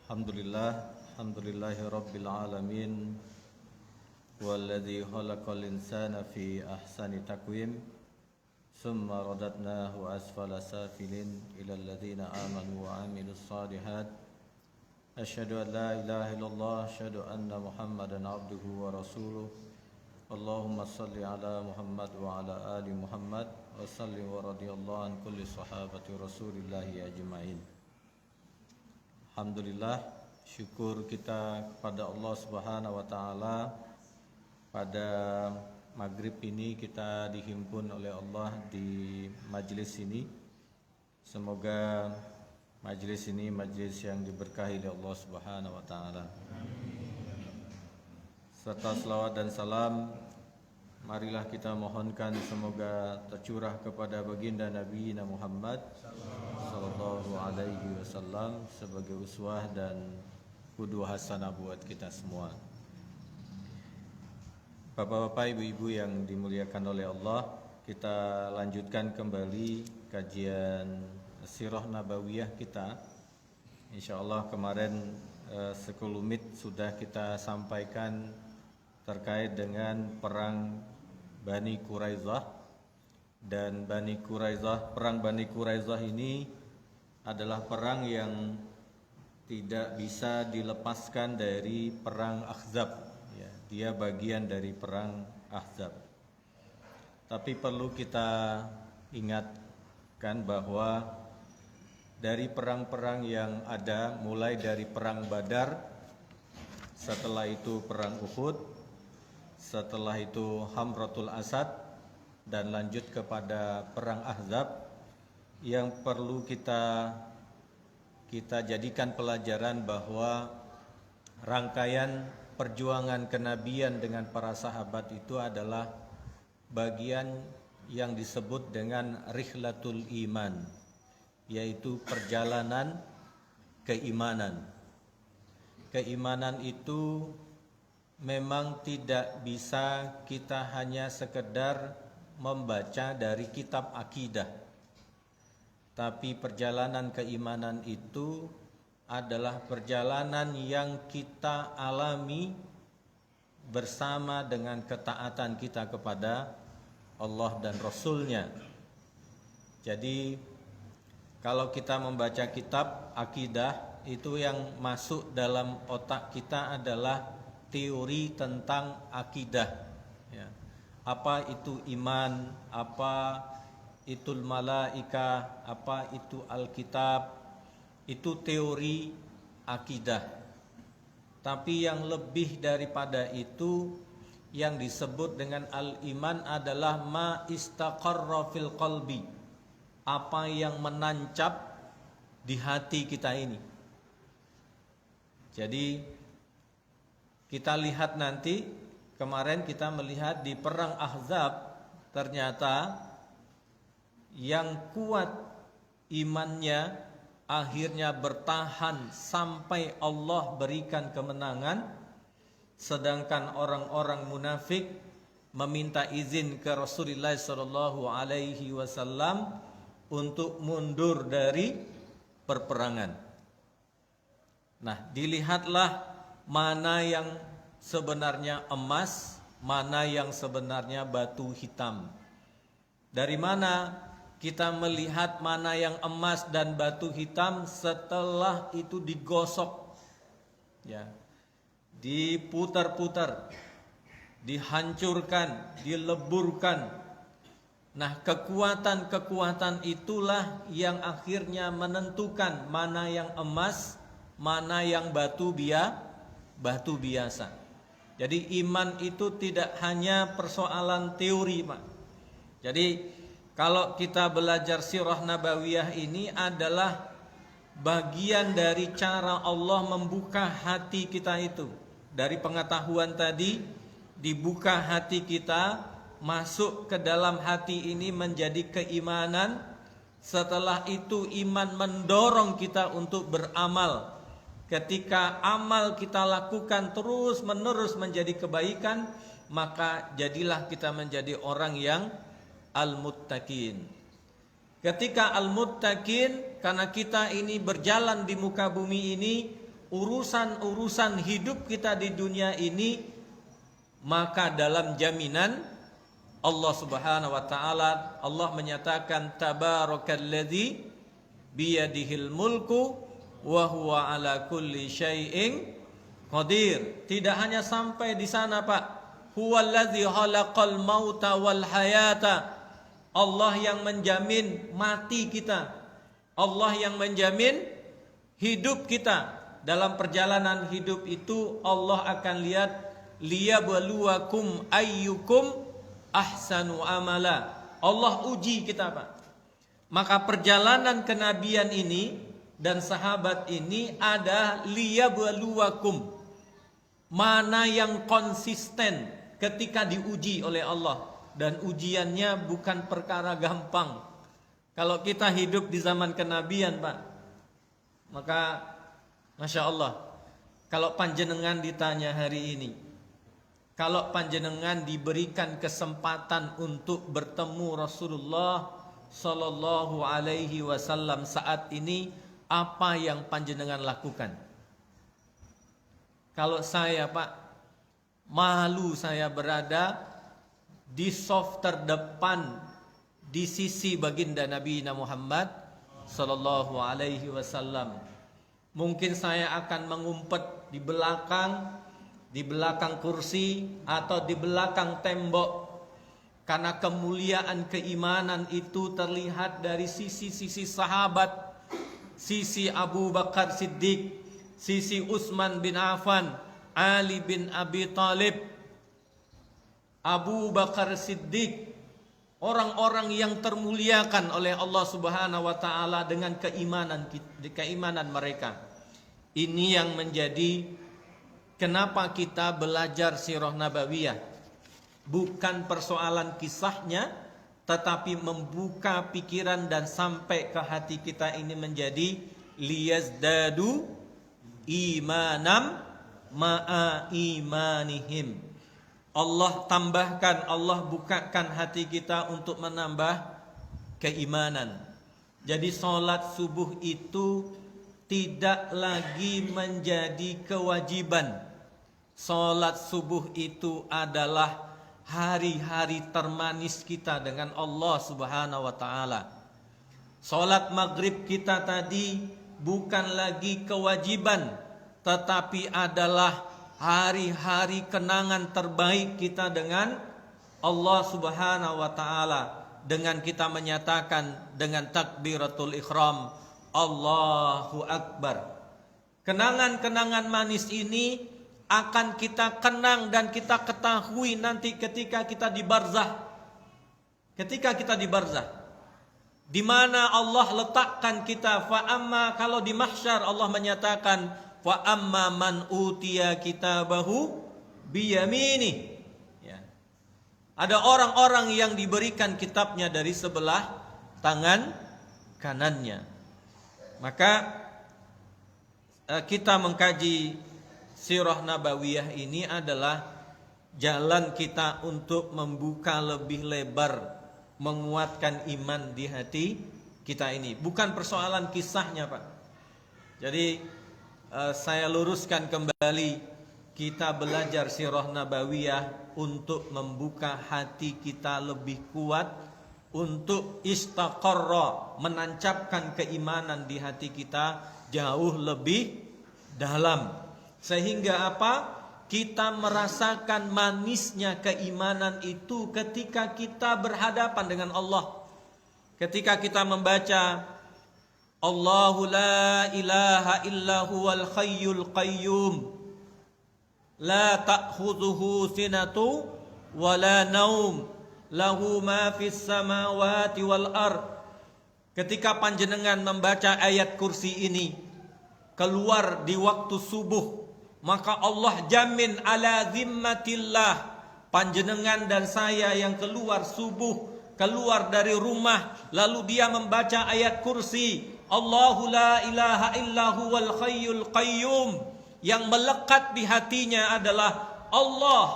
Alhamdulillahi Rabbil Alamin. Walladhi khalaqal insana fi ahsani taqwim. Summa radadnahu asfala safilin ila alladhina amanu wa amilus salihat. Asyhadu an la ilaha illallah, asyhadu anna Muhammadan abduhu wa rasuluh. Allahumma salli ala Muhammad wa ala ali Muhammad wa salli wa radiyallahu an kulli sahabati Rasulillahi ajma'in. Alhamdulillah, syukur kita kepada Allah Subhanahu wa taala. Pada maghrib ini kita dihimpun oleh Allah di majlis ini. Semoga majlis ini majlis yang diberkahi oleh Allah Subhanahu wa taala. Serta selawat dan salam marilah kita mohonkan semoga tercurah kepada baginda Nabi Muhammad sallallahu alaihi wasallam sebagai uswah dan qudwah hasanah buat kita semua. Bapak-bapak, ibu-ibu yang dimuliakan oleh Allah, kita lanjutkan kembali kajian Sirah Nabawiyah kita. Insyaallah kemarin sekelumit sudah kita sampaikan terkait dengan perang Bani Quraidah. Dan perang Bani Quraidah ini adalah perang yang tidak bisa dilepaskan dari perang Ahzab. Ya, dia bagian dari perang Ahzab. Tapi perlu kita ingatkan bahwa dari perang-perang yang ada, mulai dari perang Badar, setelah itu perang Uhud, setelah itu Hamratul Asad, dan lanjut kepada perang Ahzab, yang perlu kita jadikan pelajaran bahwa rangkaian perjuangan kenabian dengan para sahabat itu adalah bagian yang disebut dengan Rihlatul Iman, yaitu perjalanan keimanan. Keimanan itu memang tidak bisa kita hanya sekedar membaca dari kitab akidah. Tapi perjalanan keimanan itu adalah perjalanan yang kita alami bersama dengan ketaatan kita kepada Allah dan Rasul-Nya. Jadi kalau kita membaca kitab akidah, itu yang masuk dalam otak kita adalah teori tentang akidah. Ya. Apa itu iman, apa itu malaika, apa itu alkitab, itu teori akidah. Tapi yang lebih daripada itu, yang disebut dengan al-iman adalah ma istaqarra fil qalbi, apa yang menancap di hati kita ini. Jadi kita lihat nanti, kemarin kita melihat di perang Ahzab, ternyata yang kuat imannya akhirnya bertahan sampai Allah berikan kemenangan, sedangkan orang-orang munafik meminta izin ke Rasulullah SAW untuk mundur dari perperangan. Nah, dilihatlah mana yang sebenarnya emas, mana yang sebenarnya batu hitam. Dari mana kita melihat mana yang emas dan batu hitam? Setelah itu digosok, ya, diputar-putar, dihancurkan, dileburkan. Nah, kekuatan-kekuatan itulah yang akhirnya menentukan mana yang emas, mana yang batu biasa. Jadi iman itu tidak hanya persoalan teori, Pak. Jadi kalau kita belajar Sirah Nabawiyah ini adalah bagian dari cara Allah membuka hati kita itu. Dari pengetahuan tadi, dibuka hati kita, masuk ke dalam hati ini menjadi keimanan. Setelah itu iman mendorong kita untuk beramal. Ketika amal kita lakukan terus menerus menjadi kebaikan, maka jadilah kita menjadi orang yang al-muttaqin. Ketika al-muttaqin, karena kita ini berjalan di muka bumi ini urusan-urusan hidup kita di dunia ini, maka dalam jaminan Allah Subhanahu wa taala, Allah menyatakan tabarakalladzi biyadihil mulku wa huwa ala kulli syai'in qadir. Tidak hanya sampai di sana, Pak. Huwallazi khalaqal mauta wal hayata. Allah yang menjamin mati kita. Allah yang menjamin hidup kita. Dalam perjalanan hidup itu Allah akan lihat liyabluwakum ayyukum ahsanu amala. Allah uji kita, Pak. Maka perjalanan kenabian ini dan sahabat ini ada liyabluwakum. Mana yang konsisten ketika diuji oleh Allah. Dan ujiannya bukan perkara gampang. Kalau kita hidup di zaman kenabian, Pak, maka Masya Allah, kalau panjenengan ditanya hari ini, kalau panjenengan diberikan kesempatan untuk bertemu Rasulullah Sallallahu Alaihi Wasallam saat ini, apa yang panjenengan lakukan? Kalau saya, Pak, malu saya berada di soft terdepan di sisi baginda Nabi Muhammad Sallallahu Alaihi Wasallam. Mungkin saya akan mengumpet di belakang kursi atau di belakang tembok, karena kemuliaan keimanan itu terlihat dari sisi-sisi sahabat, sisi Abu Bakar Siddiq, sisi Utsman bin Affan, Ali bin Abi Thalib, Abu Bakar Siddiq, orang-orang yang termuliakan oleh Allah Subhanahu wa taala dengan keimanan mereka. Ini yang menjadi kenapa kita belajar sirah nabawiyah. Bukan persoalan kisahnya, tetapi membuka pikiran dan sampai ke hati kita ini menjadi liyazdadu imanam ma'a imanihim. Allah tambahkan, Allah bukakan hati kita untuk menambah keimanan. Jadi sholat subuh itu tidak lagi menjadi kewajiban. Sholat subuh itu adalah hari-hari termanis kita dengan Allah Subhanahu wa taala. Sholat maghrib kita tadi bukan lagi kewajiban, tetapi adalah hari-hari kenangan terbaik kita dengan Allah Subhanahu wa taala, dengan kita menyatakan dengan takbiratul ihram, Allahu Akbar. Kenangan-kenangan manis ini akan kita kenang dan kita ketahui nanti ketika kita di barzah. Ketika kita di barzah, di mana Allah letakkan kita, fa amma, kalau di mahsyar Allah menyatakan fa amma man utiya kitabahu biyamini. Ya. Ada orang-orang yang diberikan kitabnya dari sebelah tangan kanannya. Maka kita mengkaji sirah nabawiyah ini adalah jalan kita untuk membuka lebih lebar, menguatkan iman di hati kita ini. Bukan persoalan kisahnya, Pak. Jadi saya luruskan kembali, kita belajar sirah nabawiyah untuk membuka hati kita lebih kuat, untuk istaqarra, menancapkan keimanan di hati kita jauh lebih dalam. Sehingga apa? Kita merasakan manisnya keimanan itu ketika kita berhadapan dengan Allah. Ketika kita membaca Allahu la ilaha illa huwal hayyul qayyum la ta'khudhuhu sinatu wa la naum lahu ma fis samawati wal ard. Ketika panjenengan membaca ayat kursi ini keluar di waktu subuh, maka Allah jamin ala zimmatillah, panjenengan dan saya yang keluar subuh, keluar dari rumah, lalu dia membaca ayat kursi Allahu la ilaha illa huwal hayyul qayyum, yang melekat di hatinya adalah Allah,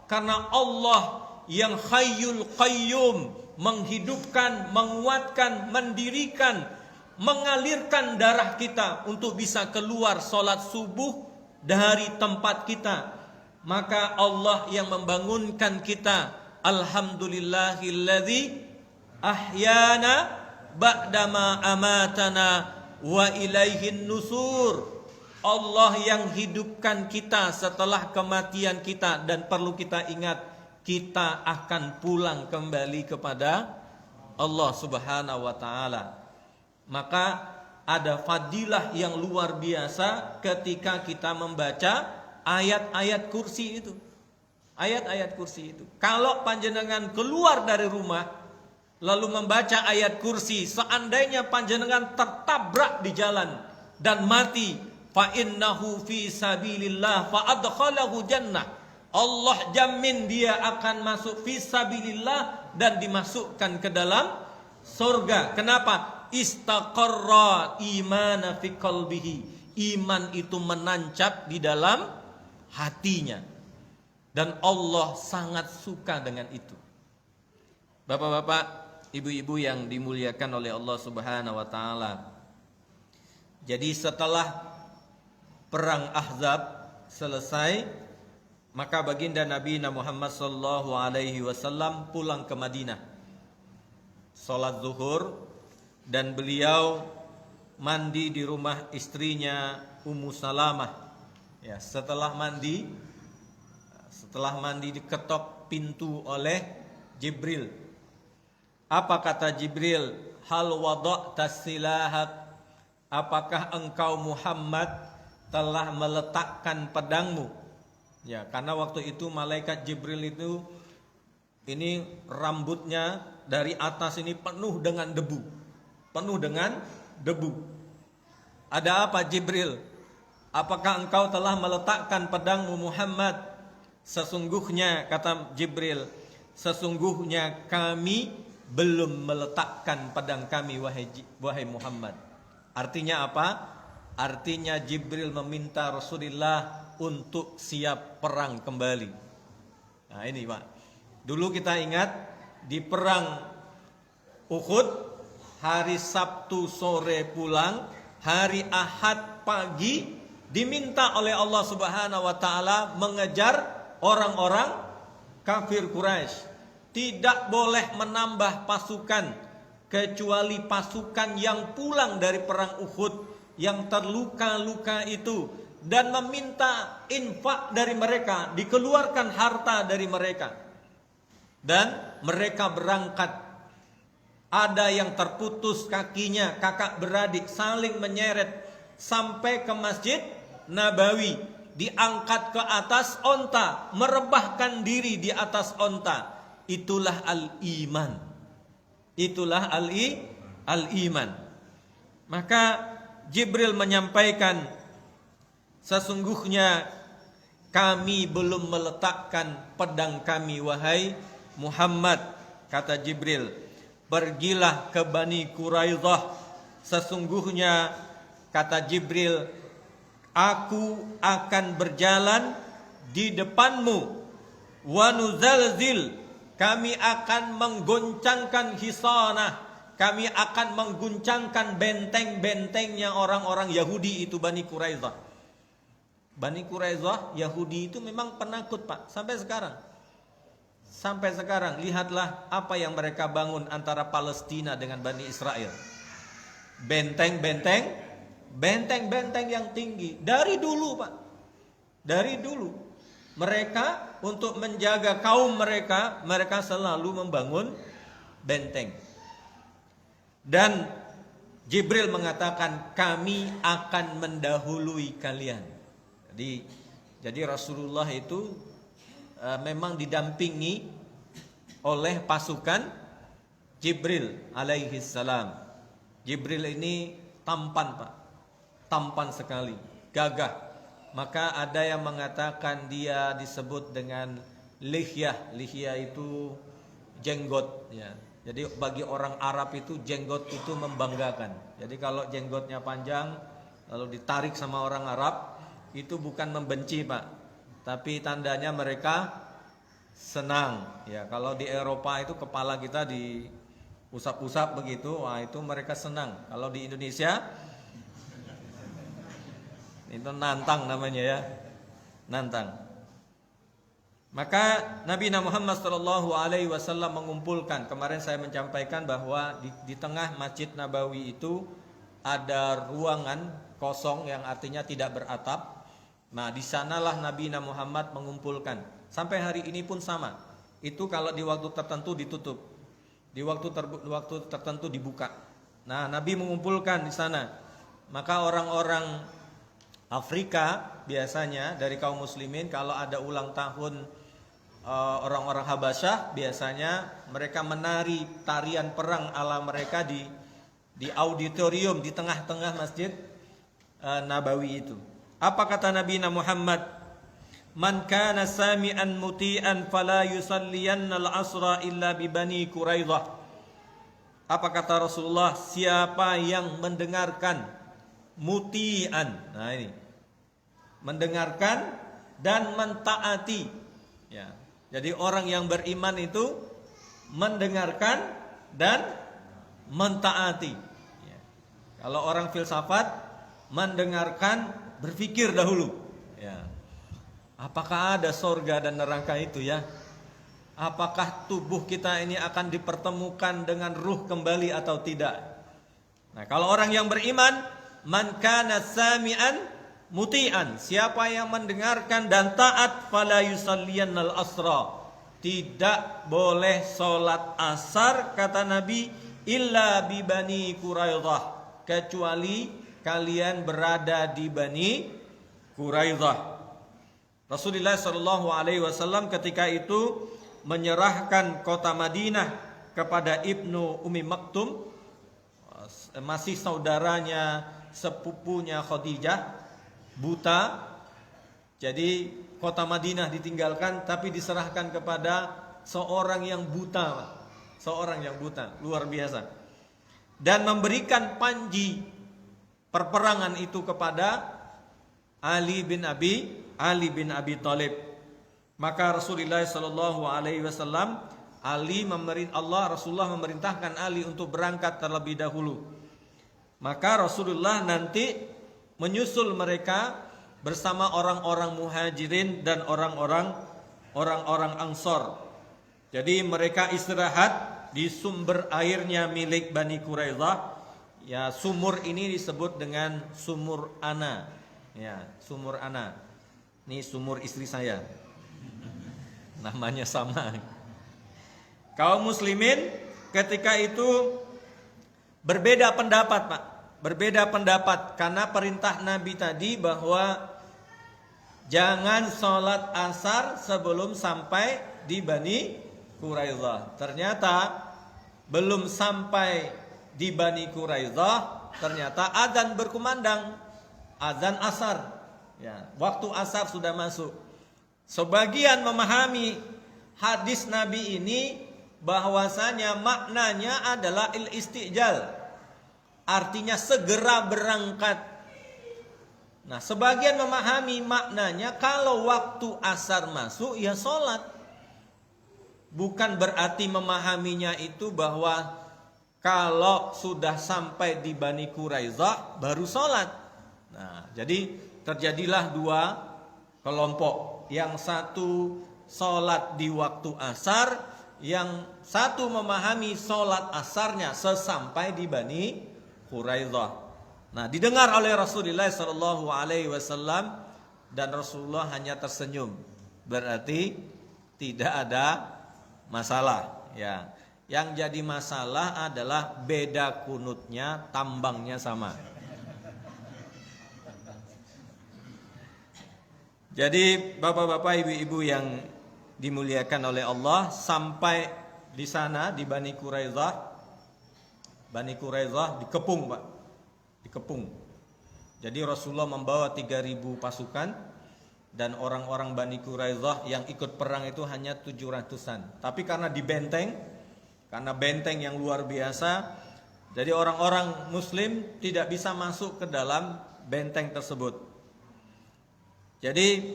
karena Allah yang hayyul qayyum, menghidupkan, menguatkan, mendirikan, mengalirkan darah kita untuk bisa keluar sholat subuh dari tempat kita. Maka Allah yang membangunkan kita. Alhamdulillahilladzi ahyana ba'dama amatana wa ilaihin nusur. Allah yang hidupkan kita setelah kematian kita, dan perlu kita ingat, kita akan pulang kembali kepada Allah Subhanahu wa taala. Maka ada fadilah yang luar biasa ketika kita membaca ayat-ayat kursi itu. Ayat-ayat kursi itu. Kalau panjenengan keluar dari rumah lalu membaca ayat kursi, seandainya panjenengan tertabrak di jalan dan mati, fa innahu fi sabilillah fa adkhalahu jannah. Allah jamin dia akan masuk fi sabilillah dan dimasukkan ke dalam surga. Kenapa? Istaqarra imana fi qalbihi. Iman itu menancap di dalam hatinya. Dan Allah sangat suka dengan itu. Bapak-bapak, ibu-ibu yang dimuliakan oleh Allah Subhanahu wa taala. Jadi setelah perang Ahzab selesai, maka baginda Nabi Muhammad sallallahu alaihi wasallam pulang ke Madinah. Salat zuhur dan beliau mandi di rumah istrinya Ummu Salamah. Ya, setelah mandi diketok pintu oleh Jibril. Apa kata Jibril? Hal wada'ta silahak? Apakah engkau Muhammad telah meletakkan pedangmu? Ya, karena waktu itu malaikat Jibril itu ini rambutnya dari atas ini penuh dengan debu. Penuh dengan debu. Ada apa Jibril? Apakah engkau telah meletakkan pedangmu Muhammad? Sesungguhnya, kata Jibril, sesungguhnya kami belum meletakkan pedang kami wahai Muhammad. Artinya apa? Artinya Jibril meminta Rasulullah untuk siap perang kembali. Nah ini Pak. Dulu kita ingat di perang Uhud, hari Sabtu sore pulang, hari Ahad pagi diminta oleh Allah Subhanahu wa taala mengejar orang-orang kafir Quraisy. Tidak boleh menambah pasukan kecuali pasukan yang pulang dari perang Uhud, yang terluka-luka itu, dan meminta infak dari mereka, dikeluarkan harta dari mereka. Dan mereka berangkat. Ada yang terputus kakinya, kakak beradik saling menyeret sampai ke Masjid Nabawi, diangkat ke atas onta, merebahkan diri di atas onta. Itulah al-iman. Itulah al-iman. Maka Jibril menyampaikan, sesungguhnya kami belum meletakkan pedang kami wahai Muhammad. Kata Jibril, pergilah ke Bani Quraidah. Sesungguhnya, kata Jibril, aku akan berjalan di depanmu. Wa nuzalzil, kami akan menggoncangkan hisanah, kami akan mengguncangkan benteng-bentengnya orang-orang Yahudi itu, Bani Quraidah. Bani Quraidah Yahudi itu memang penakut Pak, sampai sekarang. Sampai sekarang lihatlah apa yang mereka bangun antara Palestina dengan Bani Israel. Benteng-benteng yang tinggi dari dulu Pak. Dari dulu mereka untuk menjaga kaum mereka selalu membangun benteng. Dan Jibril mengatakan kami akan mendahului kalian. Jadi Rasulullah itu memang didampingi oleh pasukan Jibril alaihi salam. Jibril ini tampan Pak. Tampan sekali, gagah. Maka ada yang mengatakan dia disebut dengan lihyah. Lihyah itu jenggot ya. Jadi bagi orang Arab itu jenggot itu membanggakan. Jadi kalau jenggotnya panjang lalu ditarik sama orang Arab, itu bukan membenci Pak, tapi tandanya mereka senang ya. Kalau di Eropa itu kepala kita usap-usap begitu, wah itu mereka senang. Kalau di Indonesia itu nantang namanya ya, nantang. Maka Nabi Muhammad SAW mengumpulkan. Kemarin saya menyampaikan bahwa di tengah Masjid Nabawi itu ada ruangan kosong yang artinya tidak beratap. Nah, di sanalah Nabi Muhammad mengumpulkan. Sampai hari ini pun sama. Itu kalau di waktu tertentu ditutup, di waktu tertentu dibuka. Nah, Nabi mengumpulkan di sana. Maka orang-orang Afrika biasanya dari kaum muslimin kalau ada ulang tahun orang-orang Habasyah, biasanya mereka menari tarian perang ala mereka di auditorium di tengah-tengah Masjid Nabawi itu. Apa kata Nabi Muhammad? Man kana sami'an muti'an fala yusalliyanna al-asra illa bi Bani Quraidah. Apa kata Rasulullah? Siapa yang mendengarkan muti'an. Nah ini. Mendengarkan dan mentaati. Ya. Jadi orang yang beriman itu mendengarkan dan mentaati. Ya. Kalau orang filsafat mendengarkan, berpikir dahulu. Ya. Apakah ada sorga dan neraka itu ya? Apakah tubuh kita ini akan dipertemukan dengan ruh kembali atau tidak? Nah, kalau orang yang beriman, man kana sami'an muti'an, siapa yang mendengarkan dan taat, fala yusalliyannal asra, tidak boleh sholat asar kata Nabi, illa bi Bani Quraidah, kecuali kalian berada di Bani Quraidah. Rasulullah SAW ketika itu menyerahkan kota Madinah kepada Ibnu Ummi Maktum, masih saudaranya sepupunya Khadijah, buta. Jadi kota Madinah ditinggalkan tapi diserahkan kepada seorang yang buta, seorang yang buta, luar biasa. Dan memberikan panji perperangan itu kepada Ali bin Abi Thalib. Maka Rasulullah SAW, Rasulullah memerintahkan Ali untuk berangkat terlebih dahulu. Maka Rasulullah nanti menyusul mereka bersama orang-orang muhajirin dan orang-orang Ansor. Jadi mereka istirahat di sumber airnya milik Bani Quraidah. Ya, sumur ini disebut dengan sumur Ana. Ya, sumur Ana. Ini sumur istri saya. Namanya sama. Kaum muslimin ketika itu berbeda pendapat, Pak. Berbeda pendapat karena perintah Nabi tadi bahwa jangan sholat asar sebelum sampai di Bani Quraidah. Ternyata belum sampai di Bani Quraidah, ternyata azan berkumandang, azan asar. Ya, waktu asar sudah masuk. Sebagian memahami hadis Nabi ini bahwasanya maknanya adalah istijal, artinya segera berangkat. Nah, sebagian memahami maknanya kalau waktu asar masuk ya sholat. Bukan berarti memahaminya itu bahwa kalau sudah sampai di Bani Quraidah baru sholat. Nah, jadi terjadilah dua kelompok. Yang satu sholat di waktu asar, yang satu memahami sholat asarnya sesampai di Bani Quraidah. Nah, didengar oleh Rasulullah SAW dan Rasulullah hanya tersenyum. Berarti tidak ada masalah. Ya, yang jadi masalah adalah beda kunutnya, tambangnya sama. Jadi bapak-bapak, ibu-ibu yang dimuliakan oleh Allah, sampai di sana di Bani Quraidah. Bani Quraidah dikepung, Pak. Dikepung. Jadi Rasulullah membawa 3.000 pasukan dan orang-orang Bani Quraidah yang ikut perang itu hanya 700-an. Tapi karena dibenteng, karena benteng yang luar biasa, jadi orang-orang muslim tidak bisa masuk ke dalam benteng tersebut. Jadi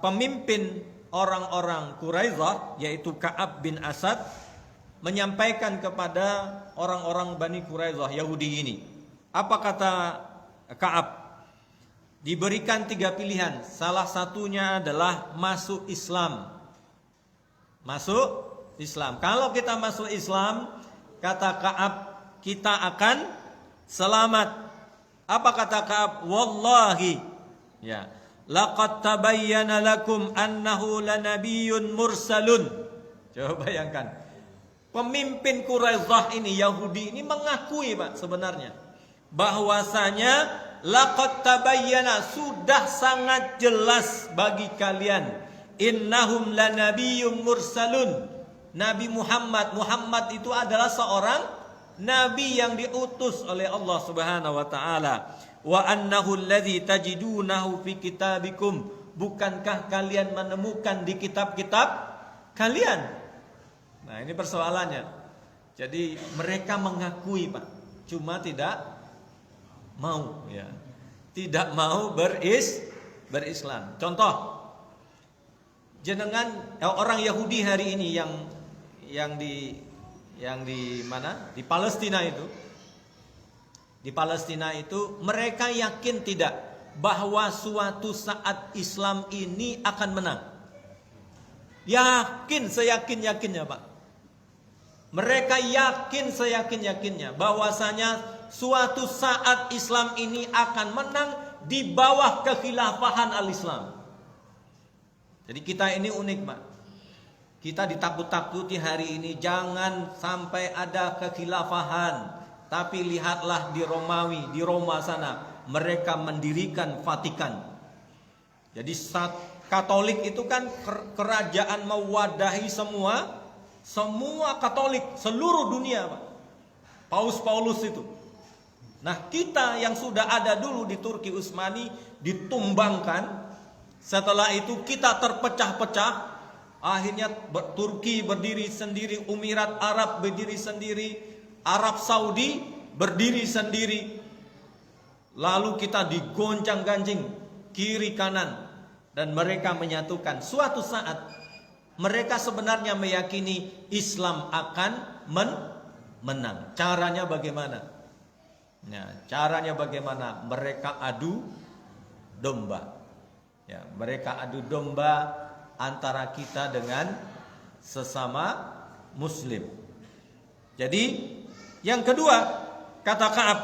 pemimpin orang-orang Quraidah yaitu Ka'ab bin Asad menyampaikan kepada orang-orang Bani Quraidah Yahudi ini. Apa kata Ka'ab? Diberikan 3 pilihan. Salah satunya adalah masuk Islam. Masuk Islam. Kalau kita masuk Islam, kata Ka'ab, kita akan selamat. Apa kata Ka'ab? Wallahi, ya, laqad tabayyana lakum annahu lanabiyyun mursalun. Coba bayangkan. Pemimpin Quraidah ini, Yahudi ini mengakui, Pak, sebenarnya bahwasanya laqad tabayyana, sudah sangat jelas bagi kalian, innahum lanabiyyun mursalun. Nabi Muhammad itu adalah seorang nabi yang diutus oleh Allah Subhanahu wa taala. Wa annahu alladzi tajidunahu fi kitabikum, bukankah kalian menemukan di kitab-kitab kalian? Nah, ini persoalannya. Jadi mereka mengakui, Pak, cuma tidak mau, ya. Tidak mau berislam. Contoh, jenengan orang Yahudi hari ini yang di mana? Di Palestina itu. Di Palestina itu mereka yakin tidak bahwa suatu saat Islam ini akan menang? Yakin, seyakin-yakinnya, Pak. Mereka yakin seyakin-yakinnya bahwasanya suatu saat Islam ini akan menang di bawah kekhilafahan al-Islam. Jadi kita ini unik, Pak. Kita ditakut-takuti hari ini jangan sampai ada kekhilafahan. Tapi lihatlah di Romawi, di Roma sana, mereka mendirikan Vatikan. Jadi Katolik itu kan kerajaan mewadahi semua Katolik seluruh dunia, Pak. Paus itu. Nah, kita yang sudah ada dulu di Turki Utsmani ditumbangkan. Setelah itu kita terpecah-pecah. Akhirnya Turki berdiri sendiri, Emirat Arab berdiri sendiri, Arab Saudi berdiri sendiri. Lalu kita digoncang-gancing kiri kanan dan mereka menyatukan. Suatu saat mereka sebenarnya meyakini Islam akan menang. Caranya bagaimana? Nah, caranya bagaimana? Mereka adu domba. Ya, mereka adu domba antara kita dengan sesama Muslim. Jadi, yang kedua, kata Ka'ab,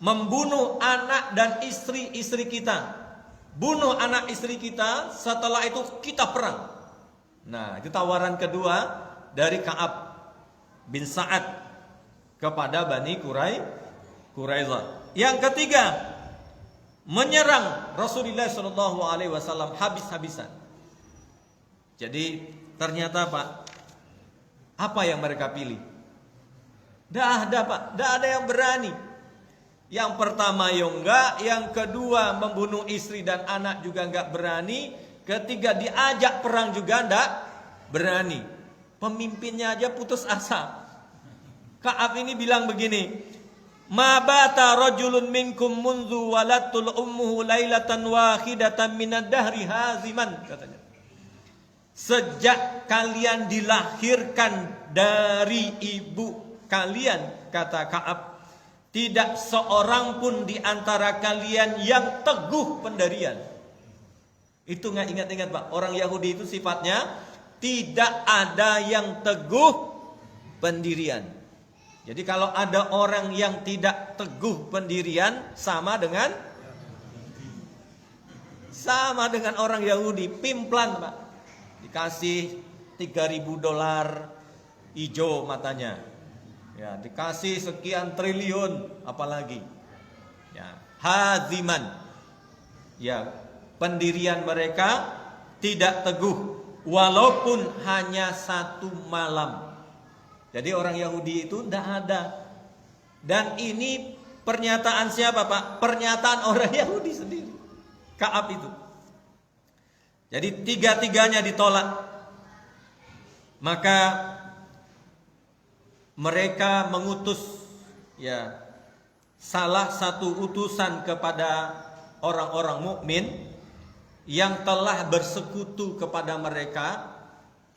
membunuh anak dan istri kita. Bunuh anak istri kita, setelah itu kita perang. Nah, itu tawaran kedua dari Ka'ab bin Sa'ad kepada Bani Quraidah. Yang ketiga, menyerang Rasulullah SAW habis-habisan. Jadi ternyata, Pak, apa yang mereka pilih? Tidak ada, Pak, tidak ada yang berani. Yang pertama enggak, yang kedua membunuh istri dan anak juga enggak berani. Ketiga diajak perang juga enggak berani. Pemimpinnya aja putus asa. Ka'ab ini bilang begini, ma bata rajulun minkum munzu walatul ummuhu lailatan wahidatan minad dahri haziman, katanya. Sejak kalian dilahirkan dari ibu kalian, kata Ka'ab, tidak seorang pun di antara kalian yang teguh pendirian. Itu nggak ingat-ingat, Pak. Orang Yahudi itu sifatnya tidak ada yang teguh pendirian. Jadi kalau ada orang yang tidak teguh pendirian, sama dengan orang Yahudi, pimplan, Pak. Dikasih $3.000 hijau matanya. Ya, dikasih sekian triliun, apalagi. Ya, haziman. Ya, pendirian mereka tidak teguh walaupun hanya 1 malam. Jadi orang Yahudi itu tidak ada. Dan ini pernyataan siapa, Pak? Pernyataan orang Yahudi sendiri, Ka'ab itu. Jadi 3-tiganya ditolak. Maka mereka mengutus, ya, salah satu utusan kepada orang-orang mukmin yang telah bersekutu kepada mereka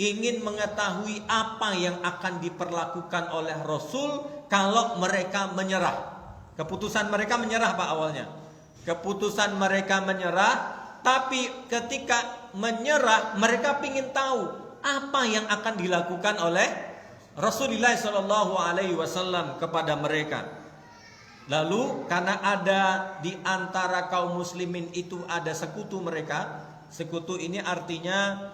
ingin mengetahui apa yang akan diperlakukan oleh Rasul kalau mereka menyerah. Keputusan mereka menyerah Pak awalnya. Keputusan mereka menyerah, tapi ketika menyerah mereka ingin tahu apa yang akan dilakukan oleh Rasulullah Shallallahu Alaihi Wasallam kepada mereka. Lalu karena ada di antara kaum muslimin itu ada sekutu mereka. Sekutu ini artinya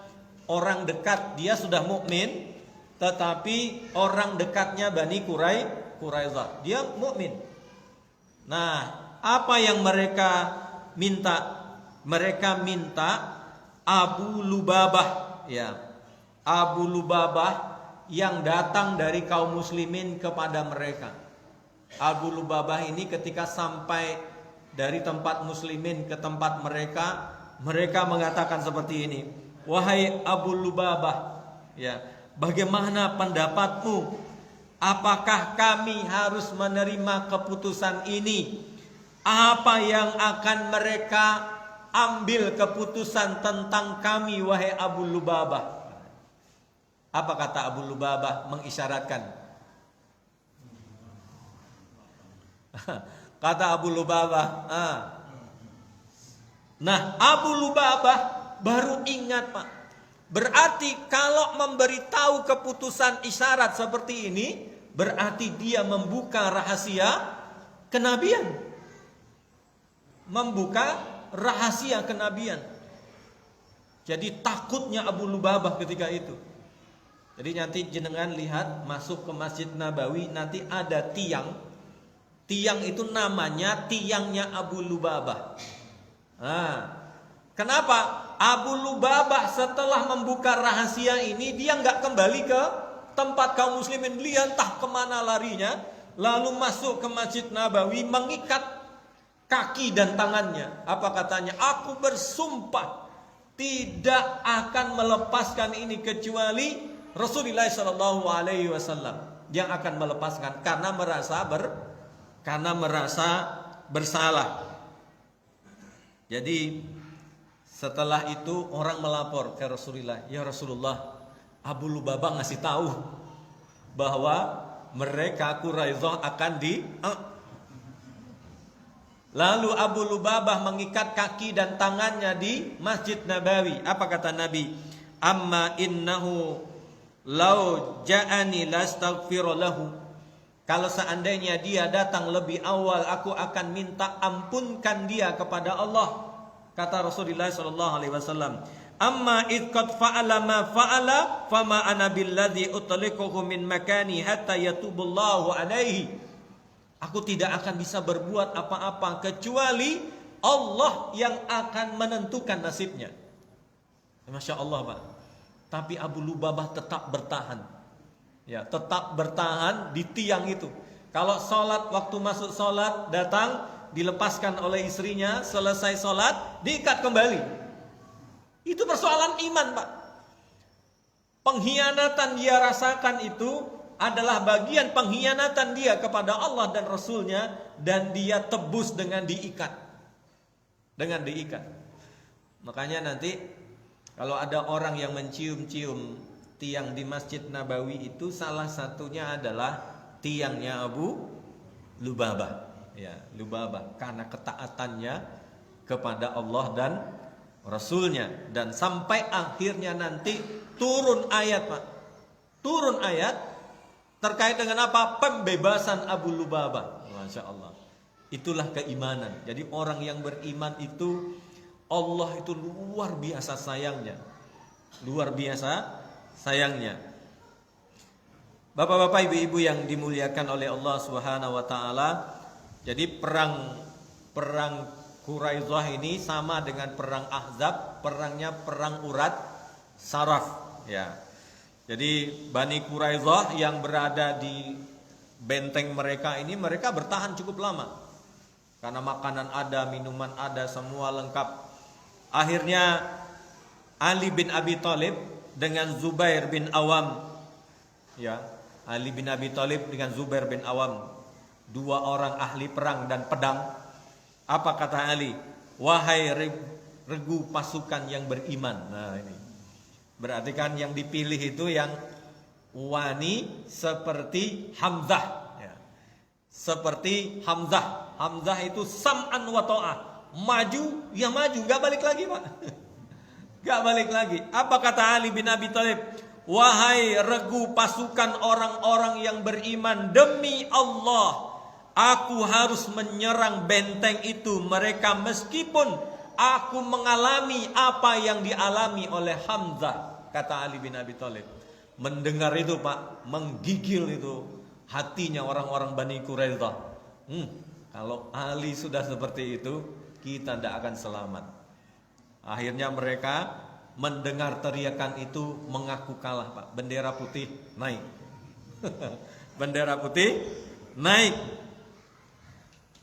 orang dekat, dia sudah mukmin, tetapi orang dekatnya Bani Quraidah, dia mukmin. Nah, apa yang mereka minta? Mereka minta Abu Lubabah, ya, Abu Lubabah yang datang dari kaum muslimin kepada mereka. Abu Lubabah ini ketika sampai dari tempat muslimin ke tempat mereka, mereka mengatakan seperti ini. Wahai Abu Lubabah, ya, bagaimana pendapatmu? Apakah kami harus menerima keputusan ini? Apa yang akan mereka ambil keputusan tentang kami, wahai Abu Lubabah? Apa kata Abu Lubabah mengisyaratkan? Kata Abu Lubabah, nah Abu Lubabah baru ingat Pak. Berarti kalau memberitahu keputusan isyarat seperti ini, berarti dia membuka rahasia kenabian. Membuka rahasia kenabian. Jadi takutnya Abu Lubabah ketika itu. Jadi nanti jenengan lihat masuk ke Masjid Nabawi, nanti ada tiang. Tiang itu namanya tiangnya Abu Lubabah. Nah, kenapa? Abu Lubabah setelah membuka rahasia ini, dia nggak kembali ke tempat kaum muslimin, dia entah kemana larinya, lalu masuk ke Masjid Nabawi, mengikat kaki dan tangannya. Apa katanya? Aku bersumpah tidak akan melepaskan ini kecuali Rasulullah Shallallahu Alaihi Wasallam yang akan melepaskan, karena merasa bersalah. Jadi setelah itu orang melapor ke Rasulullah, ya Rasulullah, Abu Lubabah ngasih tahu bahwa mereka Quraidah akan Lalu Abu Lubabah mengikat kaki dan tangannya di Masjid Nabawi. Apa kata Nabi? Amma innahu law ja'ani lastaghfir lahu. Kalau seandainya dia datang lebih awal, aku akan minta ampunkan dia kepada Allah. Kata Rasulullah sallallahu alaihi wasallam, "Amma id qad fa'ala ma fa'ala, fama ana billadzi utliquhu min makani hatta yatubullahu alaihi." Aku tidak akan bisa berbuat apa-apa kecuali Allah yang akan menentukan nasibnya. Masya Allah Pak. Tapi Abu Lubabah tetap bertahan. Ya, tetap bertahan di tiang itu. Kalau sholat, waktu masuk sholat datang, dilepaskan oleh istrinya, selesai sholat diikat kembali. Itu persoalan iman Pak. Pengkhianatan dia rasakan itu adalah bagian pengkhianatan dia kepada Allah dan Rasulnya, dan dia tebus dengan diikat. Dengan diikat. Makanya nanti kalau ada orang yang mencium-cium tiang di Masjid Nabawi itu, salah satunya adalah tiangnya Abu Lubabah. Ya, Lubabah, karena ketaatannya kepada Allah dan Rasulnya. Dan sampai akhirnya nanti turun ayat Pak. Turun ayat terkait dengan apa? Pembebasan Abu Lubabah. Masya Allah. Itulah keimanan. Jadi orang yang beriman itu, Allah itu luar biasa sayangnya. Luar biasa sayangnya. Bapak-bapak, ibu-ibu yang dimuliakan oleh Allah Subhanahu wa taala. Jadi perang Quraidah ini sama dengan perang Ahzab, perangnya perang urat saraf, ya. Jadi Bani Quraidah yang berada di benteng mereka ini, mereka bertahan cukup lama. Karena makanan ada, minuman ada, semua lengkap. Akhirnya Ali bin Abi Thalib dengan Zubair bin Awam, ya, Ali bin Abi Thalib dengan Zubair bin Awam, dua orang ahli perang dan pedang. Apa kata Ali? Wahai regu pasukan yang beriman. Nah ini, Berarti kan yang dipilih itu yang wani seperti Hamzah ya. Seperti Hamzah. Hamzah itu sam'an wa ta'ah. Maju, ya maju, gak balik lagi Pak. Gak balik lagi. Apa kata Ali bin Abi Thalib? Wahai regu pasukan orang-orang yang beriman, demi Allah, aku harus menyerang benteng itu mereka meskipun aku mengalami apa yang dialami oleh Hamzah, kata Ali bin Abi Thalib. Mendengar itu Pak, menggigil itu hatinya orang-orang Bani Quraidah. Kalau Ali sudah seperti itu, kita tidak akan selamat. Akhirnya mereka mendengar teriakan itu mengaku kalah Pak. Bendera putih naik. Bendera putih naik.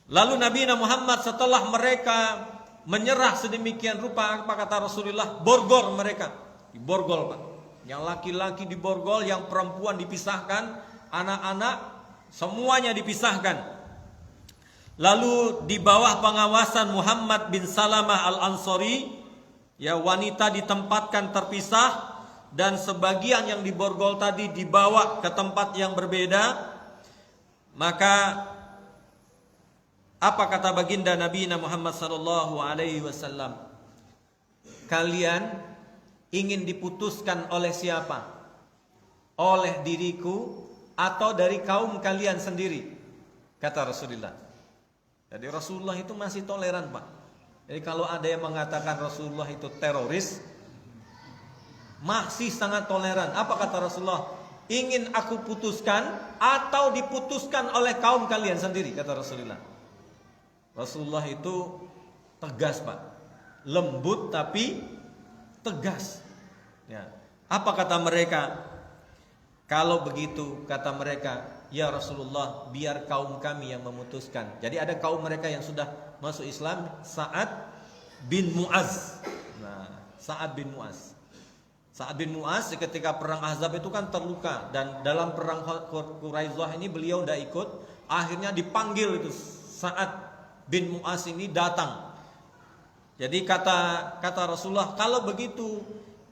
Lalu Nabi Muhammad setelah mereka menyerah sedemikian rupa, apa kata Rasulullah? Borgol mereka. Diborgol Pak. Yang laki-laki diborgol, yang perempuan dipisahkan, anak-anak semuanya dipisahkan. Lalu di bawah pengawasan Muhammad bin Salamah al-Ansari, ya, wanita ditempatkan terpisah dan sebagian yang diborgol tadi dibawa ke tempat yang berbeda. Maka apa kata baginda Nabi Muhammad sallallahu alaihi wasallam? Kalian ingin diputuskan oleh siapa? Oleh diriku atau dari kaum kalian sendiri? Kata Rasulullah. Jadi Rasulullah itu masih toleran Pak. Jadi kalau ada yang mengatakan Rasulullah itu teroris, masih sangat toleran. Apa kata Rasulullah? Ingin aku putuskan atau diputuskan oleh kaum kalian sendiri, kata Rasulullah. Rasulullah itu tegas Pak. Lembut tapi tegas. Ya. Apa kata mereka? Kalau begitu kata mereka, ya Rasulullah, biar kaum kami yang memutuskan. Jadi ada kaum mereka yang sudah masuk Islam, Sa'ad bin Mu'az. Nah, Sa'ad bin Mu'az. Sa'ad bin Mu'az ketika perang Ahzab itu kan terluka, dan dalam perang Quraidah ini beliau tidak ikut. Akhirnya dipanggil itu Sa'ad bin Mu'az ini datang. Jadi kata Rasulullah, kalau begitu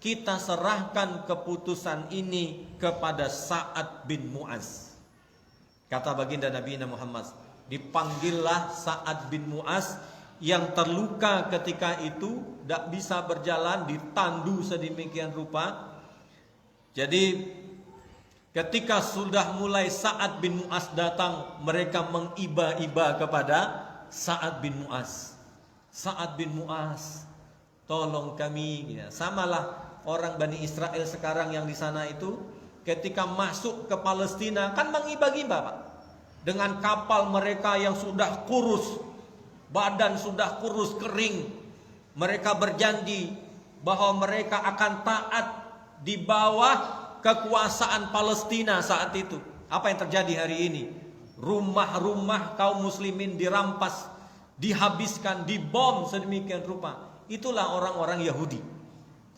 kita serahkan keputusan ini kepada Sa'ad bin Mu'az. Kata baginda Nabi Muhammad, dipanggillah Sa'ad bin Mu'az yang terluka ketika itu, tidak bisa berjalan, ditandu sedemikian rupa. Jadi ketika sudah mulai Sa'ad bin Mu'az datang, mereka mengiba-iba kepada Sa'ad bin Mu'az. Sa'ad bin Mu'az, tolong kami. Ya, samalah orang Bani Israel sekarang yang di sana itu, ketika masuk ke Palestina kan mengiba-iba Pak. Dengan kapal mereka yang sudah kurus, badan sudah kurus kering, mereka berjanji bahwa mereka akan taat di bawah kekuasaan Palestina saat itu. Apa yang terjadi hari ini? Rumah-rumah kaum muslimin dirampas, dihabiskan, dibom sedemikian rupa. Itulah orang-orang Yahudi.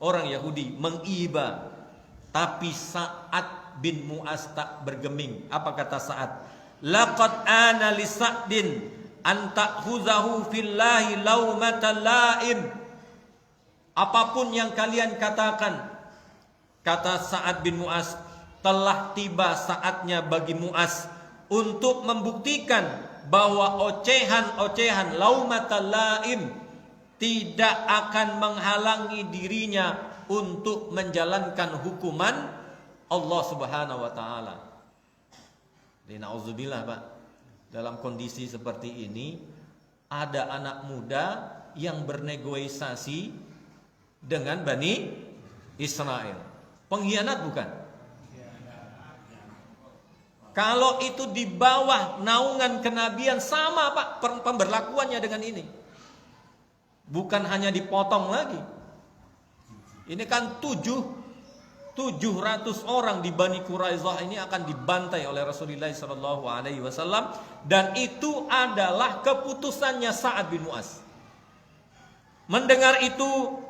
Orang Yahudi mengiba. Tapi Sa'ad bin Mu'az tak bergeming. Apa kata Sa'ad? Laqad ana li Sa'din an ta'khuzahu fillahi laumata la'im. Apapun yang kalian katakan, kata Sa'ad bin Mu'az, telah tiba saatnya bagi Mu'az untuk membuktikan bahwa ocehan-ocehan laumata la'im tidak akan menghalangi dirinya untuk menjalankan hukuman Allah Subhanahu wa taala. Na'udzubillah Pak. Dalam kondisi seperti ini ada anak muda yang bernegosiasi dengan Bani Israel. Pengkhianat bukan? Kalau itu di bawah naungan kenabian, sama Pak pemberlakuannya dengan ini. Bukan hanya dipotong lagi. Ini kan 700 orang di Bani Quraidah ini akan dibantai oleh Rasulullah SAW, dan itu adalah keputusannya Sa'ad bin Mu'az. Mendengar itu,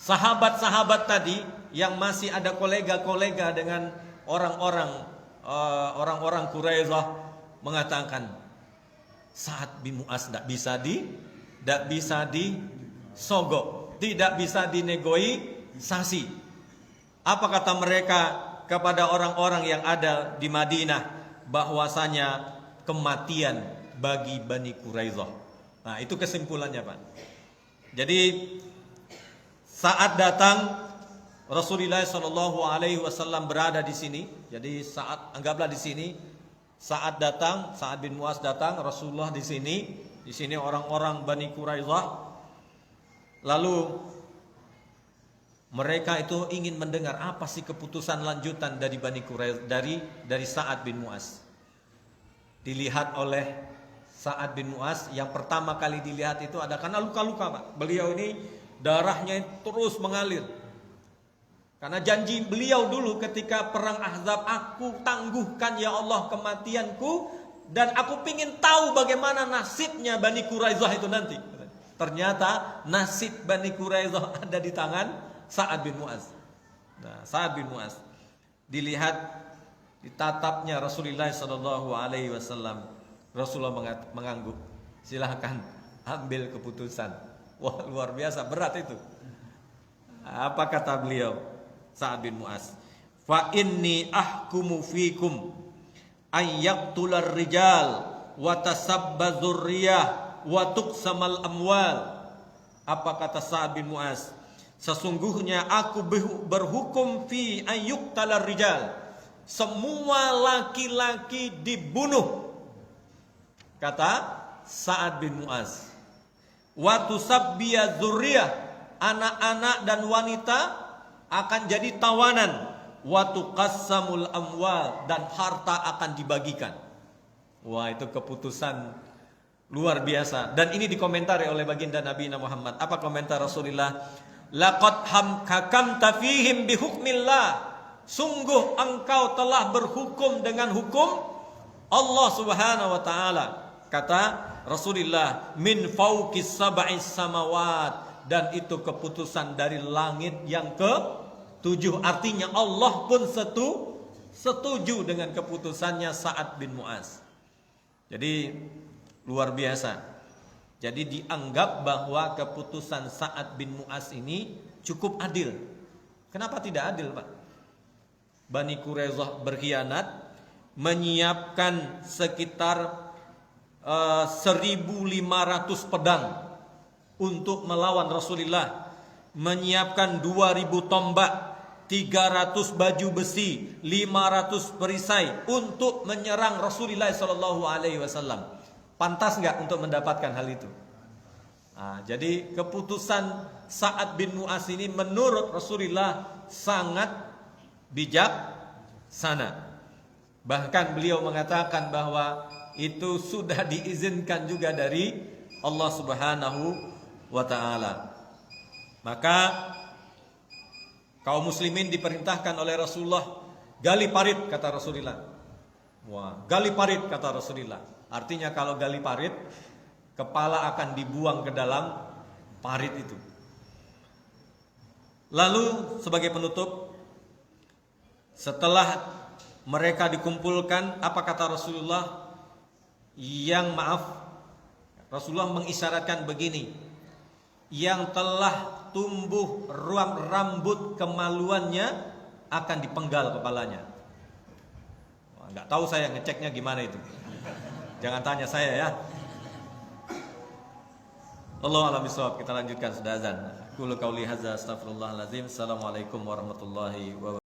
sahabat-sahabat tadi yang masih ada kolega-kolega dengan orang-orang Quraidah mengatakan, Sa'ad bin Mu'az tidak bisa disogok, tidak bisa dinegosiasi. Apa kata mereka kepada orang-orang yang ada di Madinah? Bahwasanya kematian bagi Bani Quraidah. Nah, itu kesimpulannya, Pak. Jadi saat datang Rasulullah SAW berada di sini. Jadi saat, anggaplah di sini, saat datang, Sa'ad bin Mu'az datang, Rasulullah di sini. Di sini orang-orang Bani Quraidah. Lalu mereka itu ingin mendengar apa sih keputusan lanjutan dari Bani Quraidah, dari Sa'ad bin Mu'az. Dilihat oleh Sa'ad bin Mu'az, yang pertama kali dilihat itu ada karena luka-luka, Pak. Beliau ini darahnya terus mengalir. Karena janji beliau dulu ketika perang Ahzab, aku tangguhkan ya Allah kematianku, dan aku pingin tahu bagaimana nasibnya Bani Quraidah itu nanti. Ternyata nasib Bani Quraidah ada di tangan Sa'ad bin Mu'az. Nah, Sa'ad bin Mu'az dilihat, ditatapnya Rasulullah SAW. Rasulullah mengangguk, silahkan ambil keputusan. Wah, luar biasa, berat itu. Apa kata beliau, Sa'ad bin Mu'az? Fa inni ahkumu fikum ayyaqtular rijal wa tasabbazur riyah wa tuqsamal amwal. Apa kata Sa'ad bin Mu'az? Sesungguhnya aku berhukum fi ayyuqtalar rijal, semua laki-laki dibunuh, kata Sa'ad bin Mu'az. Wa tusabbiya dzurriyyah, anak-anak dan wanita akan jadi tawanan. Wa tuqassamul amwal, dan harta akan dibagikan. Wah, itu keputusan luar biasa. Dan ini dikomentari oleh baginda Nabi Muhammad. Apa komentar Rasulullah? Laqad hakamta fihim bihukmillah. Sungguh engkau telah berhukum dengan hukum Allah Subhanahu wa taala. Kata Rasulullah, min fauqis sab'is samawat, dan itu keputusan dari langit yang ke-7. Artinya Allah pun setuju dengan keputusannya Sa'ad bin Mu'az. Jadi luar biasa. Jadi dianggap bahwa keputusan Sa'ad bin Mu'az ini cukup adil. Kenapa tidak adil, Pak? Bani Quraidah berkhianat, menyiapkan sekitar 1.500 pedang untuk melawan Rasulullah, menyiapkan 2.000 tombak, 300 baju besi, 500 perisai untuk menyerang Rasulullah SAW. Pantas nggak untuk mendapatkan hal itu? Nah, jadi keputusan Sa'ad bin Mu'az ini menurut Rasulullah sangat bijaksana. Bahkan beliau mengatakan bahwa itu sudah diizinkan juga dari Allah Subhanahu wa ta'ala. Maka kaum muslimin diperintahkan oleh Rasulullah, gali parit, kata Rasulullah. Wah, gali parit, kata Rasulullah. Artinya kalau gali parit, kepala akan dibuang ke dalam parit itu. Lalu sebagai penutup, setelah mereka dikumpulkan, apa kata Rasulullah? Rasulullah mengisyaratkan begini, yang telah tumbuh rambut kemaluannya akan dipenggal kepalanya. Wah, nggak tahu saya ngeceknya gimana itu. Jangan tanya saya ya. Allahu a'lam bishawab. Kita lanjutkan sudah azan. Qul qauli hadza astaghfirullahalazim. Assalamualaikum warahmatullahi wabarakatuh.